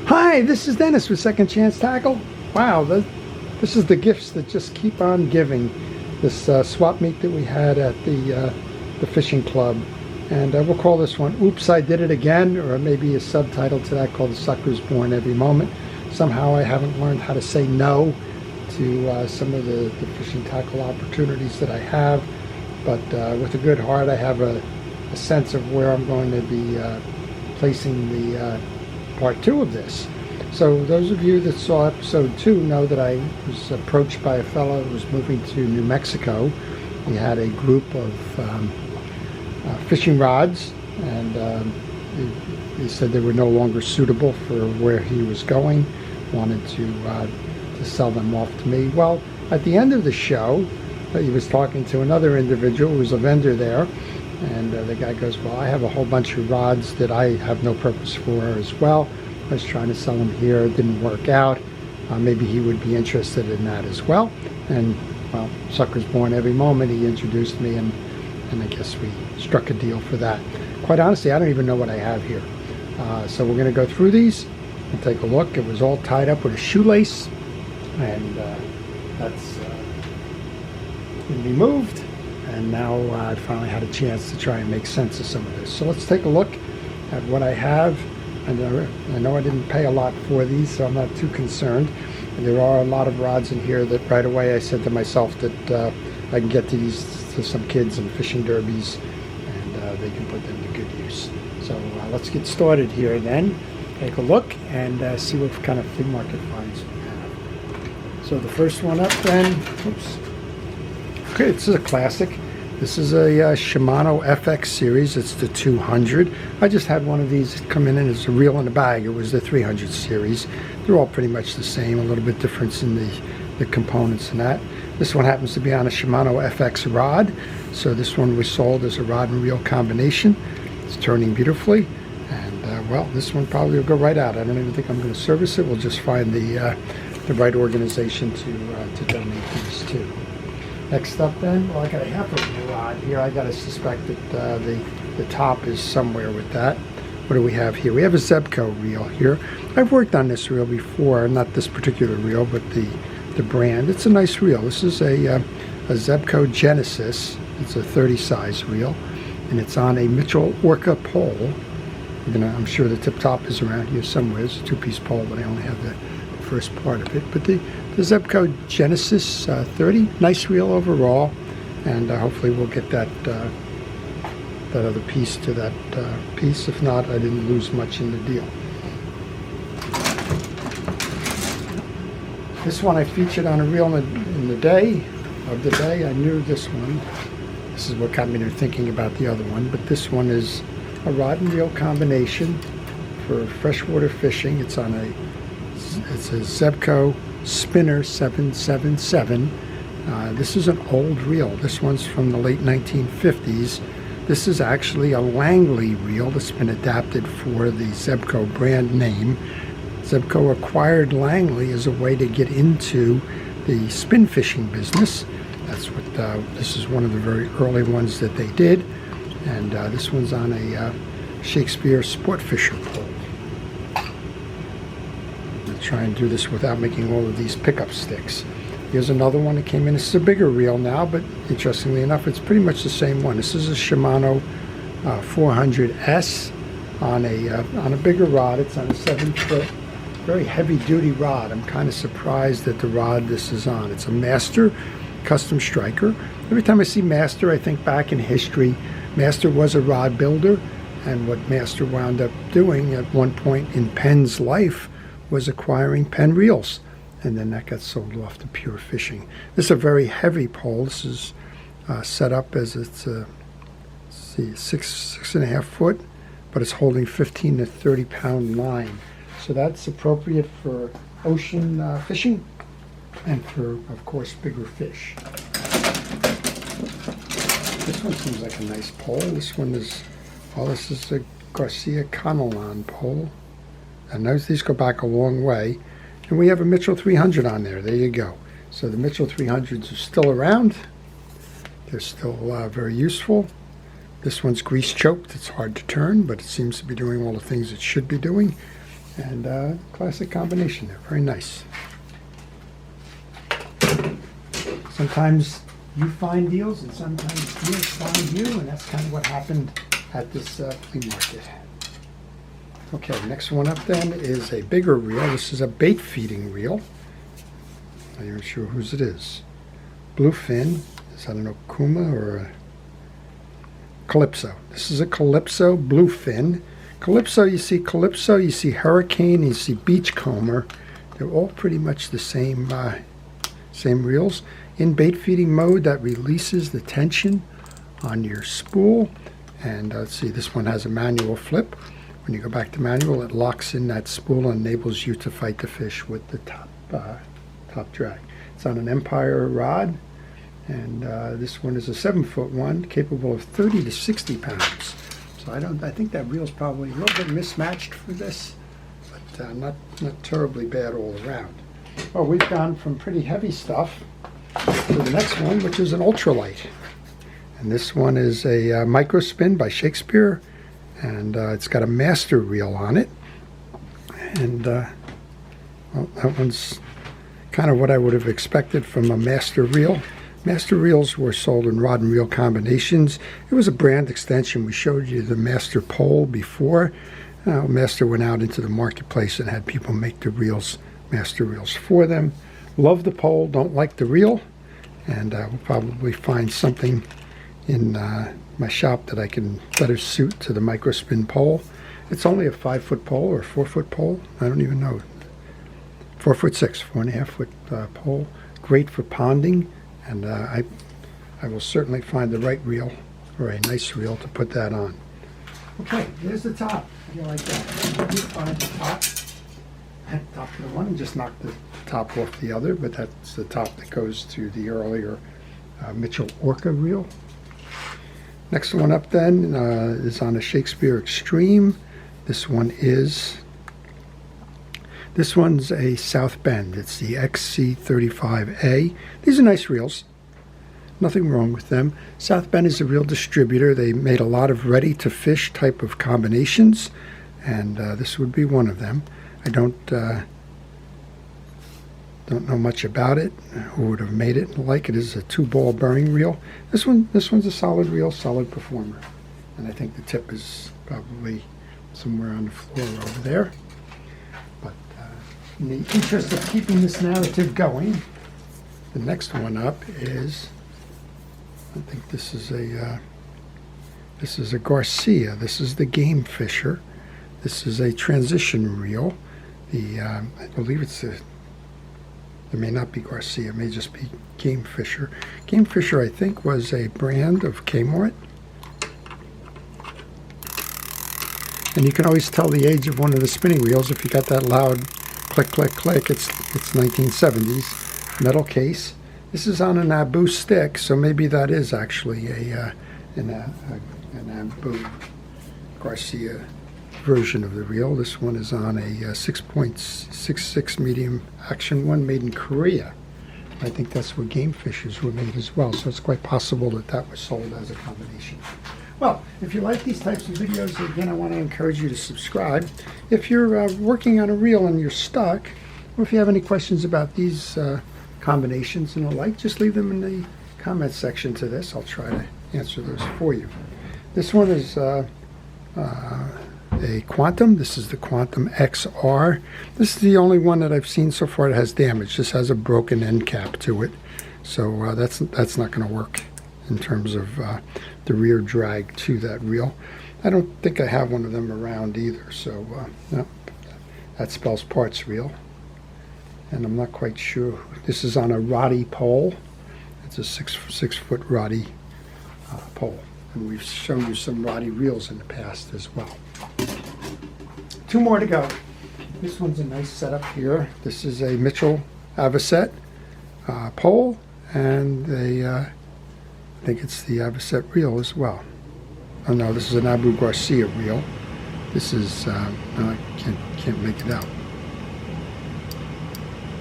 Hi, this is Dennis with Second Chance Tackle. Wow, this is the gifts that just keep on giving. This swap meet that we had at the fishing club, and we'll call this one "Oops, I Did It Again," or maybe a subtitle to that called "The Sucker's Born Every Moment." Somehow I haven't learned how to say no to some of the fishing tackle opportunities that I have, but with a good heart I have a sense of where I'm going to be placing the part 2 of this. So those of you that saw episode 2 know that I was approached by a fellow who was moving to New Mexico. He had a group of fishing rods, and he said they were no longer suitable for where he was going. Wanted to sell them off to me. Well, at the end of the show, he was talking to another individual who was a vendor there, and the guy goes, "Well, I have a whole bunch of rods that I have no purpose for as well. I was trying to sell them here. It didn't work out. Maybe he would be interested in that as well." And, well, sucker's born every moment. He introduced me, and I guess we struck a deal for that. Quite honestly, I don't even know what I have here. So we're going to go through these and take a look. It was all tied up with a shoelace, and that's going to be moved. And now I finally had a chance to try and make sense of some of this. So let's take a look at what I have. And I know I didn't pay a lot for these, so I'm not too concerned. And there are a lot of rods in here that right away I said to myself that I can get these to some kids in fishing derbies, and they can put them to good use. So let's get started here then. Take a look and see what kind of flea market finds we have. So the first one up then, oops. Okay, this is a classic. This is a Shimano FX Series. It's the 200. I just had one of these come in, and it's a reel in a bag. It was the 300 series. They're all pretty much the same, a little bit difference in the components and that. This one happens to be on a Shimano FX rod. So this one was sold as a rod and reel combination. It's turning beautifully. And well, this one probably will go right out. I don't even think I'm going to service it. We'll just find the right organization to donate these to. Next up then, well, I got a half of a rod here. I got to suspect that the top is somewhere with that. What do we have here? We have a Zebco reel here. I've worked on this reel before, not this particular reel, but the brand. It's a nice reel. This is a Zebco Genesis. It's a 30 size reel, and it's on a Mitchell Orca pole. I'm sure the tip top is around here somewhere. It's a 2-piece pole, but I only have the first part of it. But the Zebco Genesis 30, nice reel overall, and hopefully we'll get that other piece to that piece. If not, I didn't lose much in the deal. This one I featured on a reel in the day of the day. I knew this one. This is what got me to thinking about the other one, but this one is a rod and reel combination for freshwater fishing. It's a Zebco Spinner 777. This is an old reel. This one's from the late 1950s. This is actually a Langley reel that's been adapted for the Zebco brand name. Zebco acquired Langley as a way to get into the spin fishing business. That's what this is one of the very early ones that they did. And this one's on a Shakespeare Sport Fisher pole. Try and do this without making all of these pickup sticks. Here's another one that came in. This is a bigger reel now, but interestingly enough, it's pretty much the same one. This is a Shimano 400S on a bigger rod. It's on a 7-foot, very heavy-duty rod. I'm kind of surprised at the rod this is on. It's a Master Custom Striker. Every time I see Master, I think back in history. Master was a rod builder, and what Master wound up doing at one point in Penn's life was acquiring Penn reels, and then that got sold off to Pure Fishing. This is a very heavy pole. This is set up as it's six and a half foot, but it's holding 15 to 30 pound line. So that's appropriate for ocean fishing and for, of course, bigger fish. This one seems like a nice pole. This one is, well, this is a Garcia Conelon pole. And these go back a long way. And we have a Mitchell 300 on there. There you go. So the Mitchell 300s are still around. They're still very useful. This one's grease choked. It's hard to turn, but it seems to be doing all the things it should be doing. And classic combination there, very nice. Sometimes you find deals and sometimes deals find you, and that's kind of what happened at this flea market. Okay, next one up then is a bigger reel. This is a bait feeding reel. I'm not even sure whose it is. Bluefin. Is that an Okuma or a Calypso? This is a Calypso Bluefin. Calypso, you see Hurricane, you see Beachcomber. They're all pretty much the same reels. In bait feeding mode, that releases the tension on your spool. And let's see, this one has a manual flip. When you go back to manual, it locks in that spool and enables you to fight the fish with the top drag. It's on an Empire rod, and this one is a 7-foot one, capable of 30 to 60 pounds. So I think that reel's probably a little bit mismatched for this, but not terribly bad all around. Well, we've gone from pretty heavy stuff to the next one, which is an ultralight. And this one is a Microspin by Shakespeare, and it's got a master reel on it. And well, that one's kind of what I would have expected from a master reel. Master reels were sold in rod and reel combinations. It was a brand extension. We showed you the master pole before. Master went out into the marketplace and had people make the reels, master reels for them. Love the pole, don't like the reel, and we'll probably find something in my shop that I can better suit to the Microspin pole. It's only a 5-foot pole or 4-foot pole. I don't even know. 4'6", 4.5-foot pole. Great for ponding, and I will certainly find the right reel or a nice reel to put that on. Okay, here's the top. How do you like that? You find the top. Top of the one and just knock the top off the other, but that's the top that goes to the earlier Mitchell Orca reel. Next one up then is on a Shakespeare Extreme. This one's a South Bend. It's the XC35A. These are nice reels. Nothing wrong with them. South Bend is a reel distributor. They made a lot of ready-to-fish type of combinations, and this would be one of them. I don't know much about it, who would have made it. Like it is a 2-ball bearing reel. This one's a solid reel, solid performer, and I think the tip is probably somewhere on the floor over there. But in the interest of keeping this narrative going, the next one up is, I think this is a Garcia. This is the Game Fisher. This is a transition reel. I believe it's there may not be Garcia, it may just be Game Fisher. Game Fisher, I think, was a brand of Kmart. And you can always tell the age of one of the spinning reels if you got that loud click, click, click. It's 1970s, metal case. This is on an Abu stick, so maybe that is actually an Abu Garcia version of the reel. This one is on a 6.66 medium action one made in Korea. I think that's where Game Fishers were made as well, so it's quite possible that that was sold as a combination. Well, if you like these types of videos, again, I want to encourage you to subscribe. If you're working on a reel and you're stuck, or if you have any questions about these combinations and the like, just leave them in the comment section to this. I'll try to answer those for you. This one is a Quantum. This is the Quantum XR. This is the only one that I've seen so far that has damage. This has a broken end cap to it, so that's not going to work in terms of the rear drag to that reel. I don't think I have one of them around either, so no, that spells parts reel. And I'm not quite sure. This is on a Roddy pole. It's a 6-foot Roddy pole. And we've shown you some Roddy reels in the past as well. 2 more to go. This one's a nice setup here. This is a Mitchell Avocet pole, and I think it's the Avocet reel as well. Oh no, this is an Abu Garcia reel. This is, I can't make it out.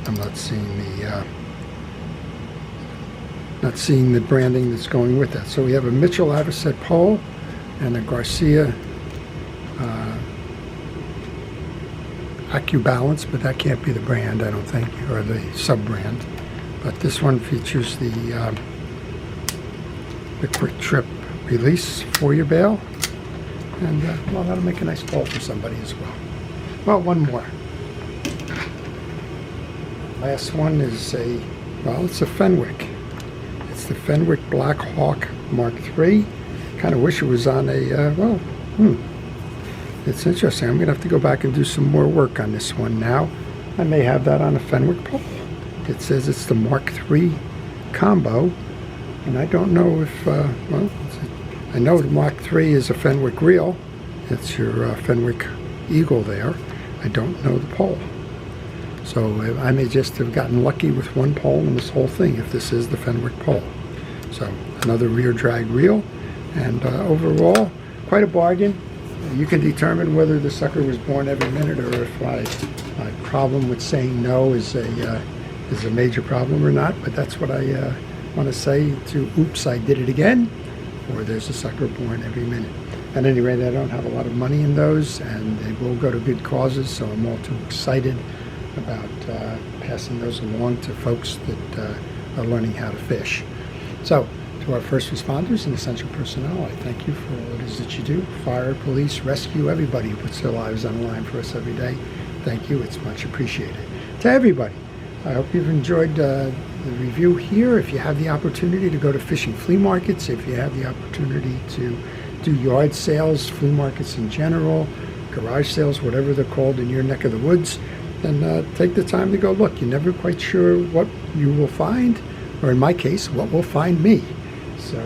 I'm not seeing the branding that's going with that. So we have a Mitchell Avocet pole and a Garcia AccuBalance, but that can't be the brand, I don't think, or the sub-brand. But this one features the quick trip release for your bail. And, well, that'll make a nice ball for somebody as well. Well, one more. Last one is it's a Fenwick. It's the Fenwick Blackhawk Mark III. Kind of wish it was on a, it's interesting. I'm going to have to go back and do some more work on this one now. I may have that on a Fenwick pole. It says it's the Mark III combo, and I don't know if, I know the Mark III is a Fenwick reel. It's your Fenwick Eagle there. I don't know the pole. So I may just have gotten lucky with one pole in this whole thing if this is the Fenwick pole. So another rear drag reel, and overall, quite a bargain. You can determine whether the sucker was born every minute or if my problem with saying no is a major problem or not, but that's what I want to say to oops, I did it again, or there's a sucker born every minute. At any rate, I don't have a lot of money in those, and they will go to good causes, so I'm all too excited about passing those along to folks that are learning how to fish. So, to our first responders and essential personnel, I thank you for all it is that you do. Fire, police, rescue, everybody who puts their lives on the line for us every day. Thank you. It's much appreciated. To everybody, I hope you've enjoyed the review here. If you have the opportunity to go to fishing flea markets, if you have the opportunity to do yard sales, flea markets in general, garage sales, whatever they're called in your neck of the woods, then take the time to go look. You're never quite sure what you will find, or in my case, what will find me. So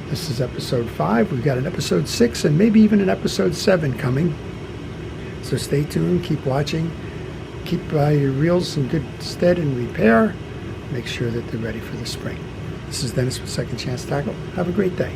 this is episode 5. We've got an episode 6 and maybe even an episode 7 coming. So stay tuned, keep watching, keep your reels in good stead and repair. Make sure that they're ready for the spring. This is Dennis with Second Chance Tackle. Have a great day.